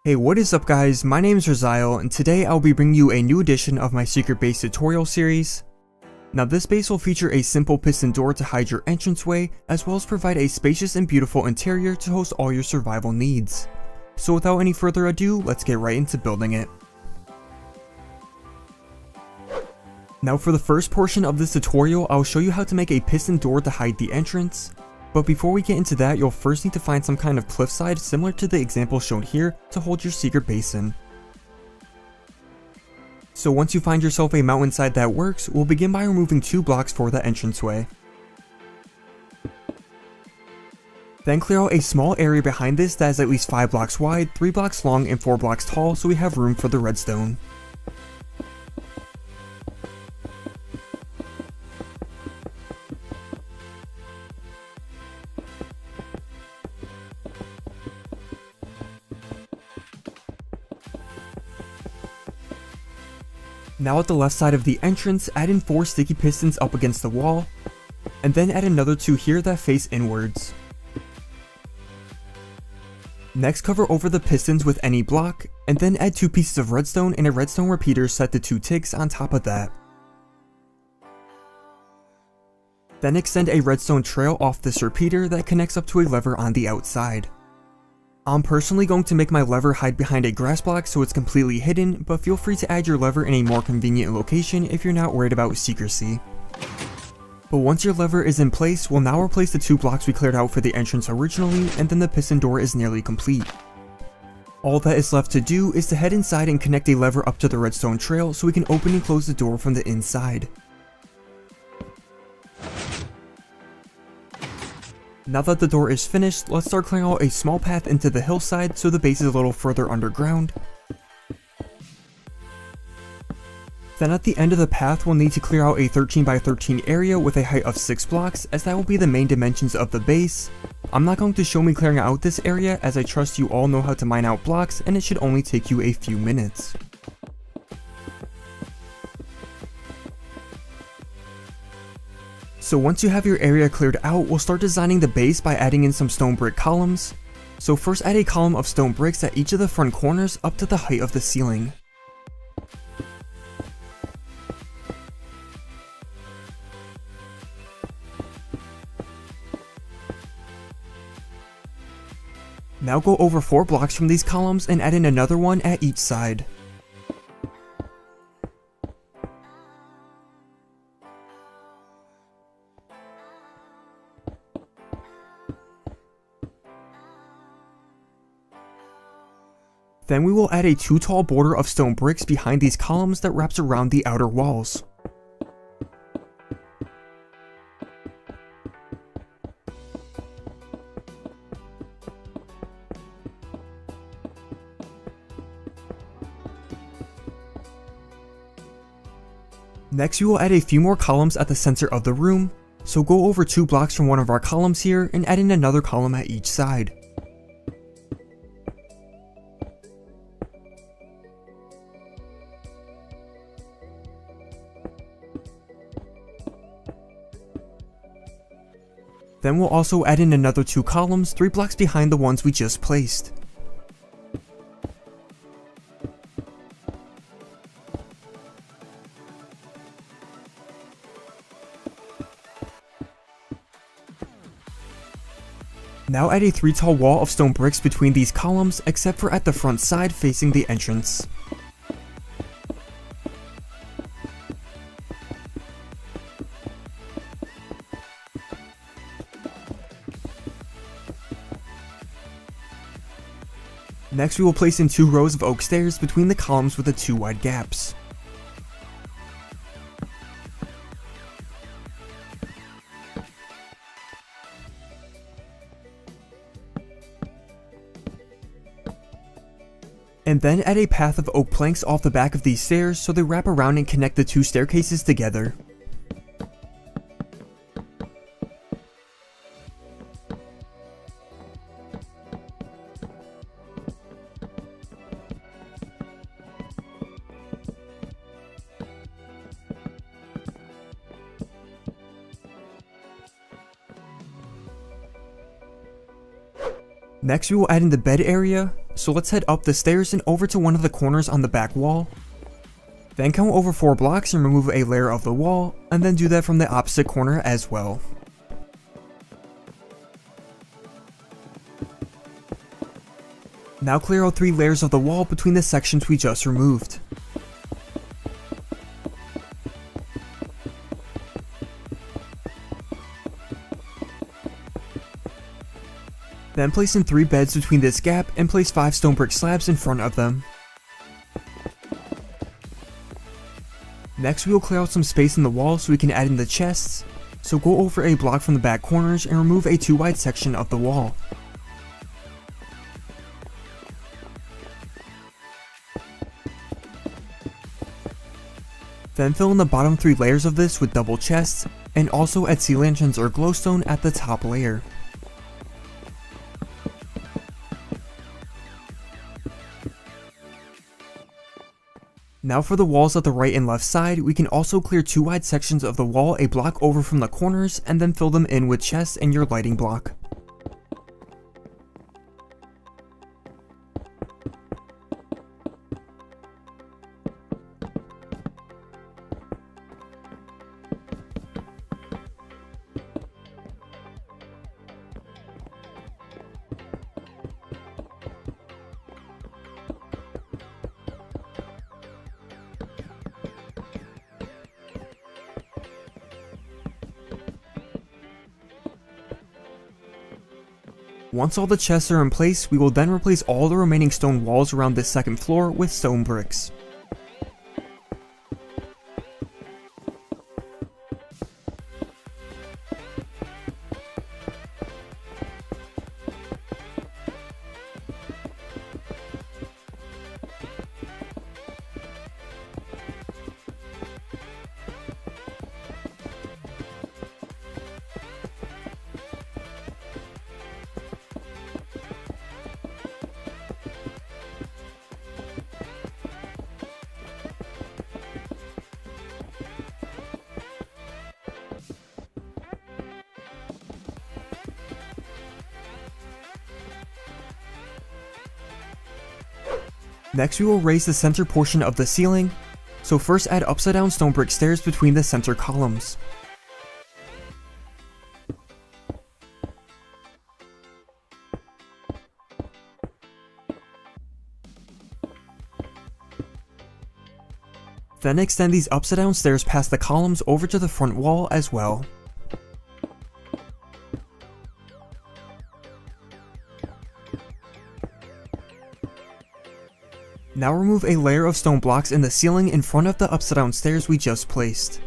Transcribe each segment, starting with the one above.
Hey, what is up guys, my name is Rizzial, and today I'll be bringing you a new edition of my secret base tutorial series. Now this base will feature a simple piston door to hide your entranceway, as well as provide a spacious and beautiful interior to host all your survival needs. So without any further ado, let's get right into building it. Now for the first portion of this tutorial, I'll show you how to make a piston door to hide the entrance. But before we get into that, you'll first need to find some kind of cliffside similar to the example shown here to hold your secret base in. So once you find yourself a mountainside that works, we'll begin by removing 2 blocks for the entranceway. Then clear out a small area behind this that is at least 5 blocks wide, 3 blocks long, and 4 blocks tall so we have room for the redstone. Now at the left side of the entrance, add in 4 sticky pistons up against the wall, and then add another 2 here that face inwards. Next cover over the pistons with any block, and then add 2 pieces of redstone and a redstone repeater set to 2 ticks on top of that. Then extend a redstone trail off this repeater that connects up to a lever on the outside. I'm personally going to make my lever hide behind a grass block so it's completely hidden, but feel free to add your lever in a more convenient location if you're not worried about secrecy. But once your lever is in place, we'll now replace the 2 blocks we cleared out for the entrance originally, and then the piston door is nearly complete. All that is left to do is to head inside and connect a lever up to the redstone trail so we can open and close the door from the inside. Now that the door is finished, let's start clearing out a small path into the hillside so the base is a little further underground. Then at the end of the path, we'll need to clear out a 13 by 13 area with a height of 6 blocks, as that will be the main dimensions of the base. I'm not going to show me clearing out this area, as I trust you all know how to mine out blocks and it should only take you a few minutes. So once you have your area cleared out, we'll start designing the base by adding in some stone brick columns. So first add a column of stone bricks at each of the front corners up to the height of the ceiling. Now go over 4 blocks from these columns and add in another one at each side. Then we will add a 2 tall border of stone bricks behind these columns that wraps around the outer walls. Next we will add a few more columns at the center of the room, so go over 2 blocks from one of our columns here and add in another column at each side. Then we'll also add in another 2 columns 3 blocks behind the ones we just placed. Now add a 3 tall wall of stone bricks between these columns, except for at the front side facing the entrance. Next we will place in 2 rows of oak stairs between the columns with the 2 wide gaps. And then add a path of oak planks off the back of these stairs so they wrap around and connect the 2 staircases together. Next we will add in the bed area, So let's head up the stairs and over to one of the corners on the back wall. Then count over 4 blocks and remove a layer of the wall, and then do that from the opposite corner as well. Now clear out 3 layers of the wall between the sections we just removed. Then place in 3 beds between this gap and place 5 stone brick slabs in front of them. Next we will clear out some space in the wall so we can add in the chests, so go over a block from the back corners and remove a 2 wide section of the wall. Then fill in the bottom 3 layers of this with double chests, and also add sea lanterns or glowstone at the top layer. Now for the walls at the right and left side, we can also clear 2 wide sections of the wall a block over from the corners and then fill them in with chests and your lighting block. Once all the chests are in place, we will then replace all the remaining stone walls around this second floor with stone bricks. Next we will raise the center portion of the ceiling, so first add upside down stone brick stairs between the center columns. Then extend these upside down stairs past the columns over to the front wall as well. Now remove a layer of stone blocks in the ceiling in front of the upside down stairs we just placed.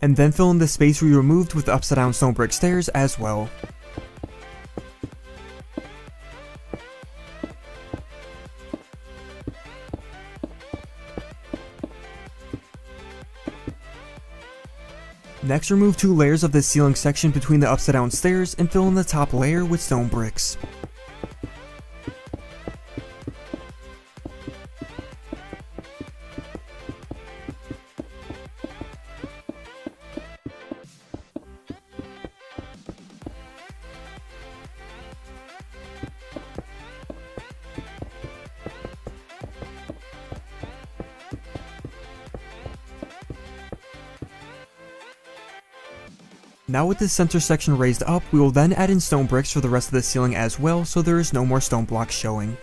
And then fill in the space we removed with the upside down stone brick stairs as well. Next, remove 2 layers of the ceiling section between the upside down stairs and fill in the top layer with stone bricks. Now with this center section raised up, we will then add in stone bricks for the rest of the ceiling as well, so there is no more stone blocks showing.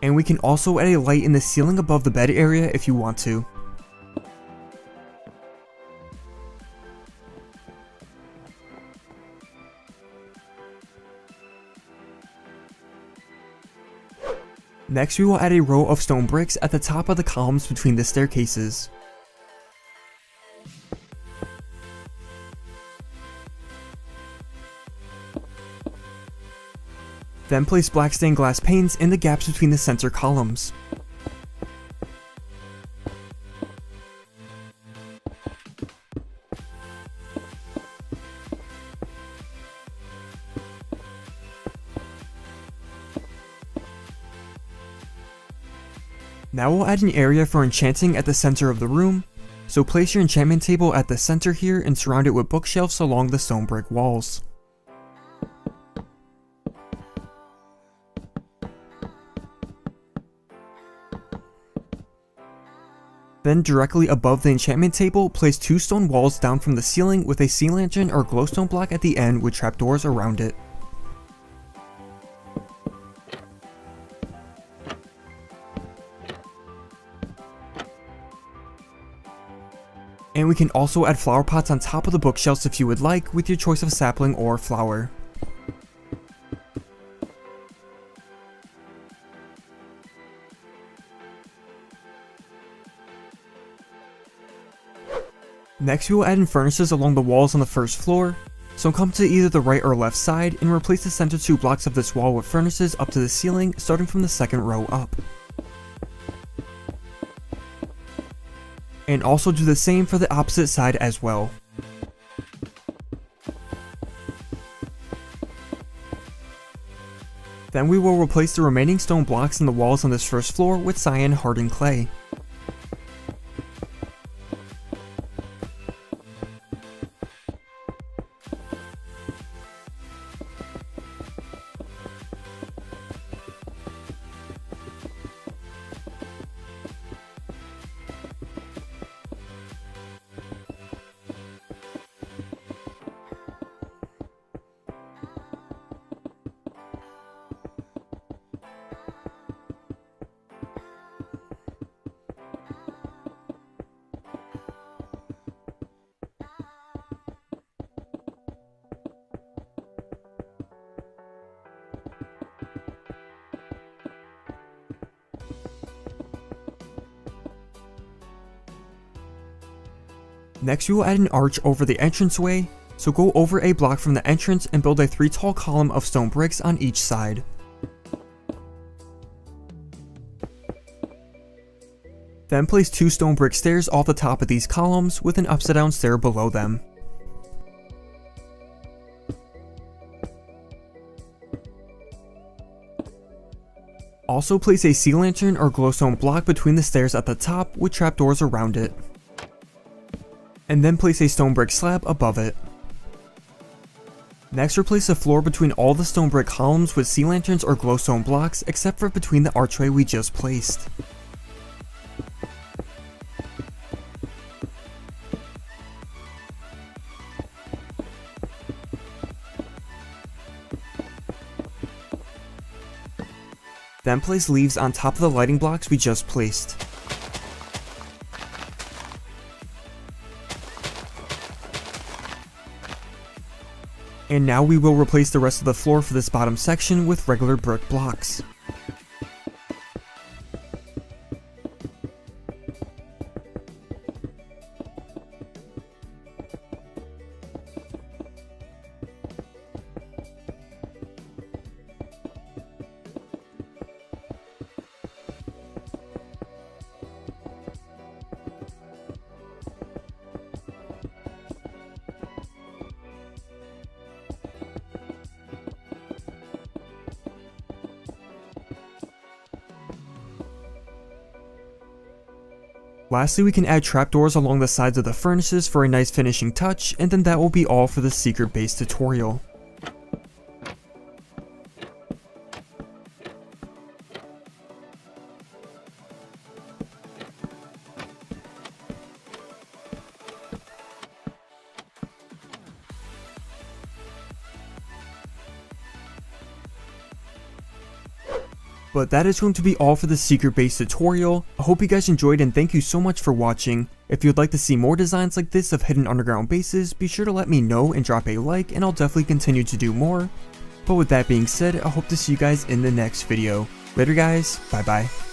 And we can also add a light in the ceiling above the bed area if you want to. Next we will add a row of stone bricks at the top of the columns between the staircases. Then place black stained glass panes in the gaps between the center columns. Now we'll add an area for enchanting at the center of the room, so place your enchantment table at the center here and surround it with bookshelves along the stone brick walls. Then directly above the enchantment table, place 2 stone walls down from the ceiling with a sea lantern or glowstone block at the end with trapdoors around it. And we can also add flower pots on top of the bookshelves if you would like, with your choice of sapling or flower. Next we will add in furnaces along the walls on the first floor, so come to either the right or left side and replace the center 2 blocks of this wall with furnaces up to the ceiling, starting from the second row up. And also do the same for the opposite side as well. Then we will replace the remaining stone blocks in the walls on this first floor with cyan hardened clay. Next we will add an arch over the entranceway, so go over a block from the entrance and build a 3 tall column of stone bricks on each side. Then place 2 stone brick stairs off the top of these columns with an upside down stair below them. Also place a sea lantern or glowstone block between the stairs at the top with trapdoors around it. And then place a stone brick slab above it. Next replace the floor between all the stone brick columns with sea lanterns or glowstone blocks except for between the archway we just placed. Then place leaves on top of the lighting blocks we just placed. And now we will replace the rest of the floor for this bottom section with regular brick blocks. Lastly, we can add trapdoors along the sides of the furnaces for a nice finishing touch, and then that will be all for the secret base tutorial. But that is going to be all for the secret base tutorial. I hope you guys enjoyed and thank you so much for watching. If you'd like to see more designs like this of hidden underground bases, be sure to let me know and drop a like and I'll definitely continue to do more. But with that being said, I hope to see you guys in the next video. Later guys, bye bye.